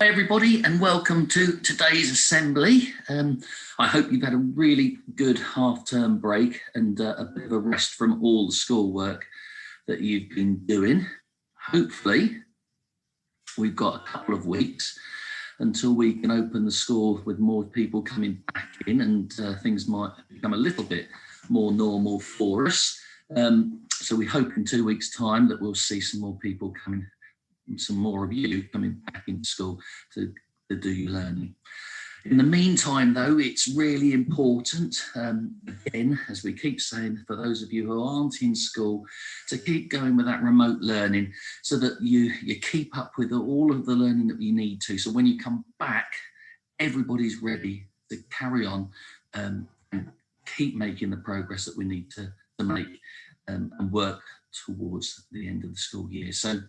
Hi everybody and welcome to today's assembly. I hope you've had a really good half-term break and a bit of a rest from all the schoolwork that you've been doing. Hopefully we've got a couple of weeks until we can open the school with more people coming back in and things might become a little bit more normal for us. So we hope in 2 weeks' time that we'll see some more people coming, some more of you coming back into school to do your learning. In the meantime, though, it's really important, again, as we keep saying, for those of you who aren't in school, to keep going with that remote learning so that you keep up with all of the learning that you need to. So when you come back, everybody's ready to carry on and keep making the progress that we need to make and work towards the end of the school year. So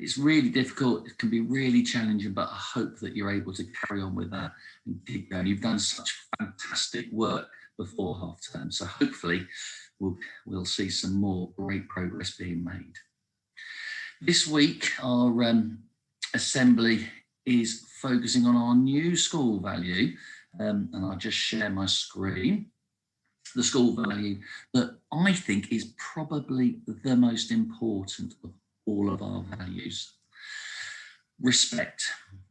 it's really difficult, it can be really challenging, but I hope that you're able to carry on with that and keep going. You've done such fantastic work before half term, so hopefully we'll see some more great progress being made. This week, our assembly is focusing on our new school value, and I'll just share my screen. The school value that I think is probably the most important of all of our values. Respect.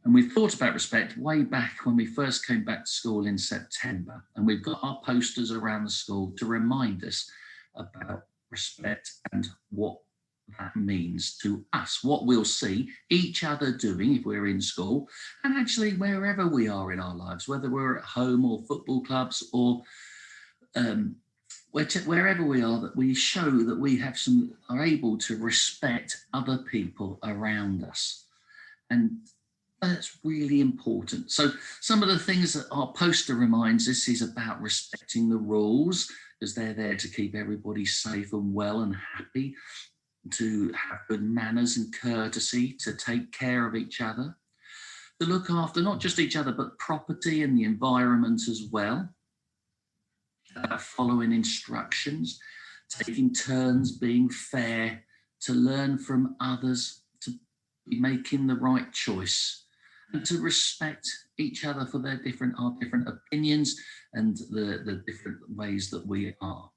And we've thought about respect way back when we first came back to school in September, and we've got our posters around the school to remind us about respect and what that means to us, what we'll see each other doing if we're in school, and actually wherever we are in our lives, whether we're at home or football clubs or wherever we are, that we show that we are able to respect other people around us. And that's really important. So some of the things that our poster reminds us is about respecting the rules, because they're there to keep everybody safe and well and happy, to have good manners and courtesy, to take care of each other, to look after not just each other, but property and the environment as well. Following instructions, taking turns, being fair, to learn from others, to be making the right choice, and to respect each other for our different opinions and the different ways that we are.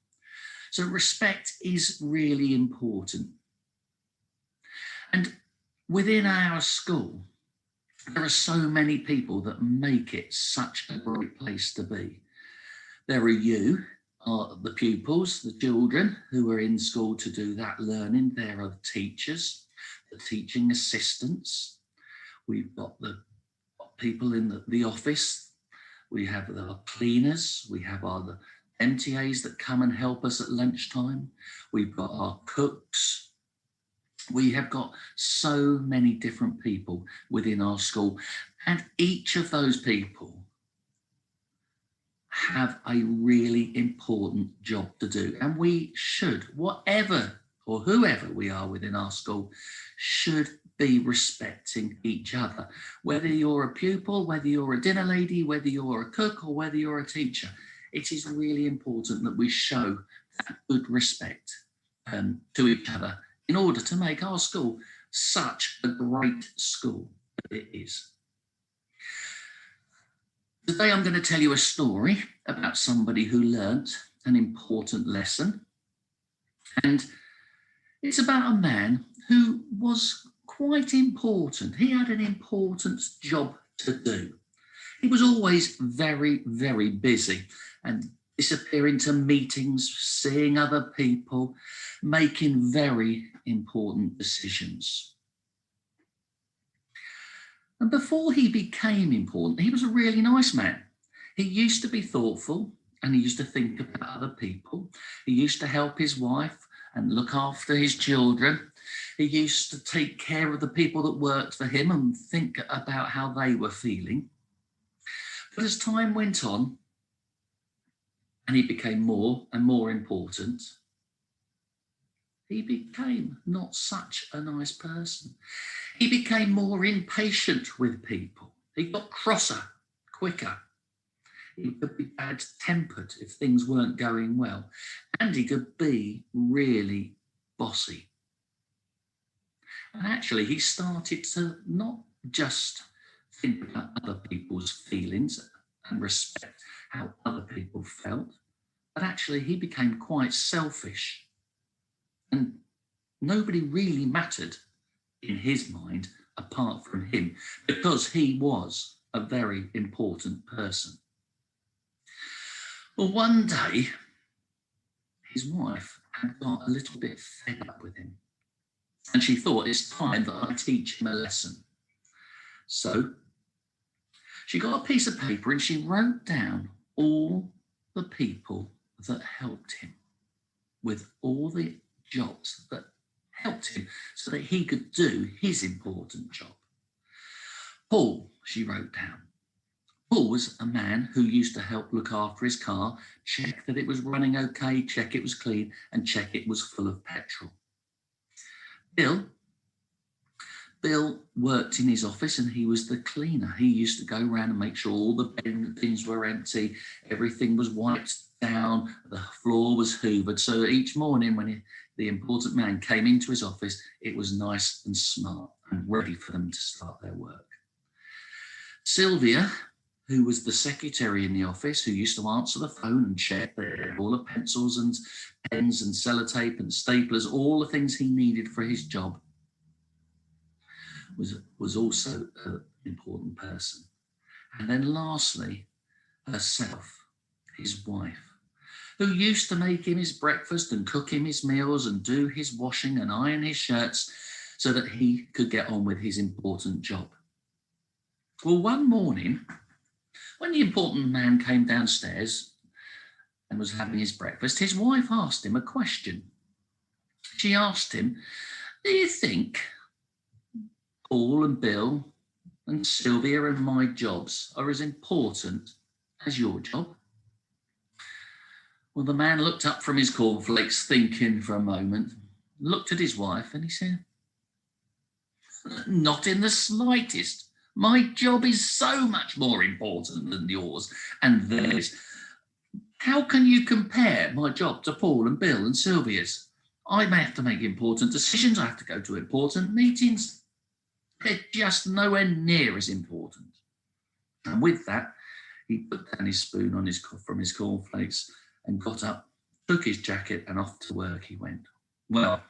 So respect is really important. And within our school, there are so many people that make it such a great place to be. There are you, the pupils, the children who are in school to do that learning. There are the teachers, the teaching assistants. We've got the people in the office. We have the cleaners. We have the MTAs that come and help us at lunchtime. We've got our cooks. We have got so many different people within our school, and each of those people have a really important job to do. And we should, whatever or whoever we are within our school, should be respecting each other. Whether you're a pupil, whether you're a dinner lady, whether you're a cook, or whether you're a teacher, it is really important that we show that good respect to each other in order to make our school such a great school that it is. Today I'm going to tell you a story about somebody who learnt an important lesson, and it's about a man who was quite important. He had an important job to do. He was always very, very busy and disappearing to meetings, seeing other people, making very important decisions. And before he became important, he was a really nice man. He used to be thoughtful and he used to think about other people. He used to help his wife and look after his children. He used to take care of the people that worked for him and think about how they were feeling. But as time went on and he became more and more important, he became not such a nice person. He became more impatient with people. He got crosser, quicker. He could be bad-tempered if things weren't going well. And he could be really bossy. And actually, he started to not just think about other people's feelings and respect how other people felt, but actually he became quite selfish and nobody really mattered in his mind apart from him because he was a very important person. Well, one day his wife had got a little bit fed up with him and she thought it's time that I teach him a lesson. So she got a piece of paper and she wrote down all the people that helped him with all the jobs that helped him so that he could do his important job. Paul, she wrote down. Paul was a man who used to help look after his car, check that it was running okay, check it was clean, and check it was full of petrol. Bill worked in his office and he was the cleaner. He used to go around and make sure all the bins were empty, everything was wiped down, the floor was hoovered. So each morning when the important man came into his office, it was nice and smart and ready for them to start their work. Sylvia, who was the secretary in the office, who used to answer the phone and check that all the pencils and pens and sellotape and staplers, all the things he needed for his job, was also an important person. And then lastly, herself, his wife, who used to make him his breakfast and cook him his meals and do his washing and iron his shirts so that he could get on with his important job. Well, one morning, when the important man came downstairs and was having his breakfast, his wife asked him a question. She asked him, "Do you think Paul and Bill and Sylvia and my jobs are as important as your job?" Well, the man looked up from his cornflakes, thinking for a moment, looked at his wife and he said, "Not in the slightest. My job is so much more important than yours and theirs. How can you compare my job to Paul and Bill and Sylvia's? I may have to make important decisions. I have to go to important meetings. They're just nowhere near as important." And with that, he put down his spoon from his cornflakes and got up, took his jacket and off to work he went. Well,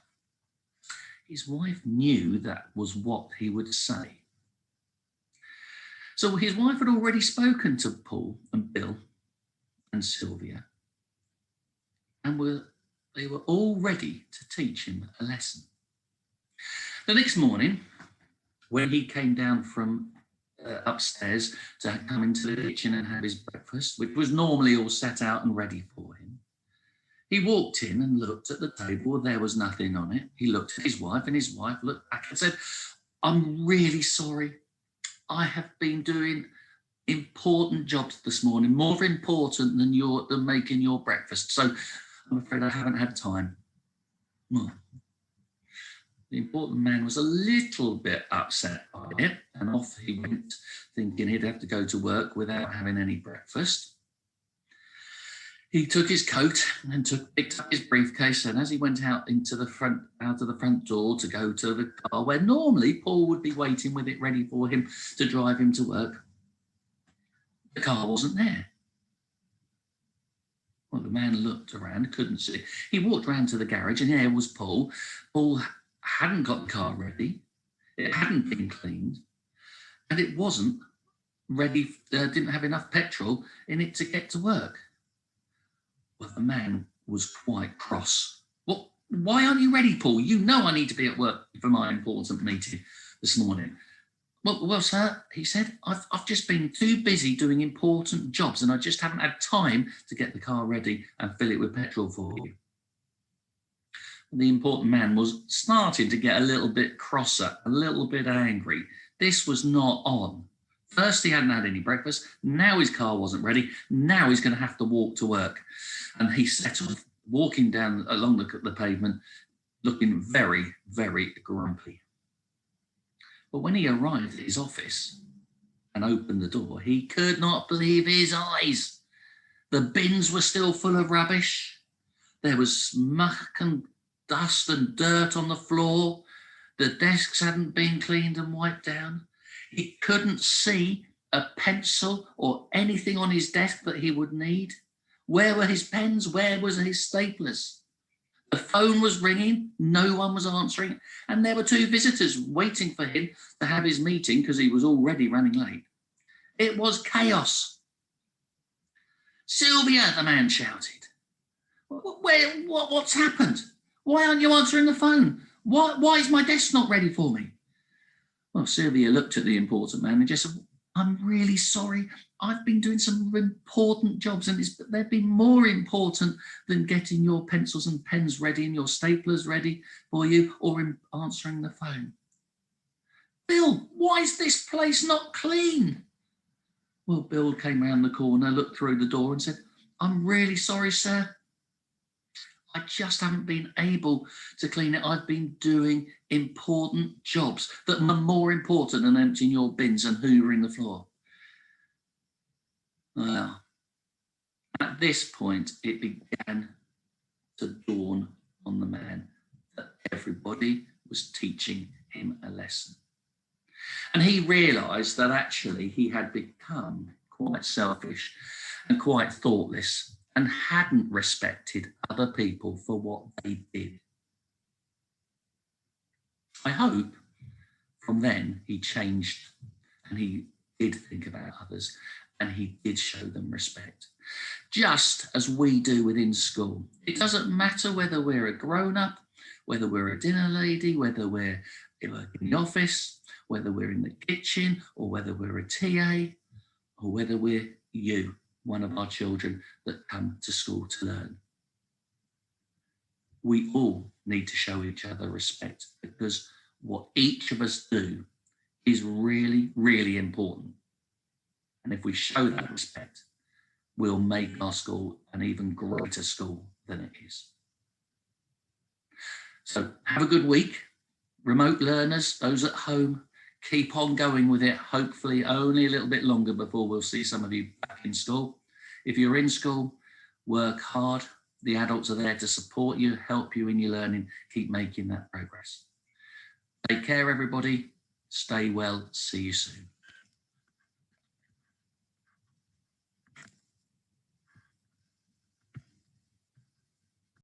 his wife knew that was what he would say. So his wife had already spoken to Paul and Bill and Sylvia, and they were all ready to teach him a lesson. The next morning, when he came down from upstairs to come into the kitchen and have his breakfast, which was normally all set out and ready for him, he walked in and looked at the table. There was nothing on it. He looked at his wife and his wife looked back and said, "I'm really sorry. I have been doing important jobs this morning, more important than making your breakfast. So I'm afraid I haven't had time." Well, the important man was a little bit upset by it, and off he went, thinking he'd have to go to work without having any breakfast. He took his coat and picked up his briefcase, and as he went out of the front door to go to the car where normally Paul would be waiting with it ready for him to drive him to work, the car wasn't there. Well, the man looked around, couldn't see. He walked round to the garage, and there was Paul. Paul hadn't got the car ready. It hadn't been cleaned, and it wasn't ready, didn't have enough petrol in it to get to work. Well, the man was quite cross. "Well, why aren't you ready, Paul? You know I need to be at work for my important meeting this morning." Well, sir, he said, I've just been too busy doing important jobs and I just haven't had time to get the car ready and fill it with petrol for you. The important man was starting to get a little bit crosser, a little bit angry. This was not on. First, he hadn't had any breakfast. Now his car wasn't ready. Now he's going to have to walk to work. And he set off walking down along the pavement, looking very, very grumpy. But when he arrived at his office and opened the door, he could not believe his eyes. The bins were still full of rubbish. There was muck and dust and dirt on the floor. The desks hadn't been cleaned and wiped down. He couldn't see a pencil or anything on his desk that he would need. Where were his pens? Where was his staplers? The phone was ringing, no one was answering, and there were 2 visitors waiting for him to have his meeting because he was already running late. It was chaos. Sylvia, the man shouted. What's happened? Why aren't you answering the phone? Why is my desk not ready for me? Well, Sylvia looked at the important man and just said, I'm really sorry. I've been doing some important jobs and they've been more important than getting your pencils and pens ready and your staplers ready for you or in answering the phone. Bill, why is this place not clean? Well, Bill came round the corner, looked through the door and said, I'm really sorry, sir. I just haven't been able to clean it. I've been doing important jobs that are more important than emptying your bins and hoovering the floor. Well, at this point, it began to dawn on the man that everybody was teaching him a lesson. And he realised that actually he had become quite selfish and quite thoughtless and hadn't respected other people for what they did. I hope from then he changed and he did think about others and he did show them respect. Just as we do within school. It doesn't matter whether we're a grown-up, whether we're a dinner lady, whether we're in the office, whether we're in the kitchen, or whether we're a TA, or whether we're you, one of our children that come to school to learn. We all need to show each other respect because what each of us do is really, really important. And if we show that respect, we'll make our school an even greater school than it is. So have a good week. Remote learners, those at home, keep on going with it. Hopefully only a little bit longer before we'll see some of you back in school. If you're in school, work hard. The adults are there to support you, help you in your learning. Keep making that progress. Take care, everybody. Stay well. See you soon.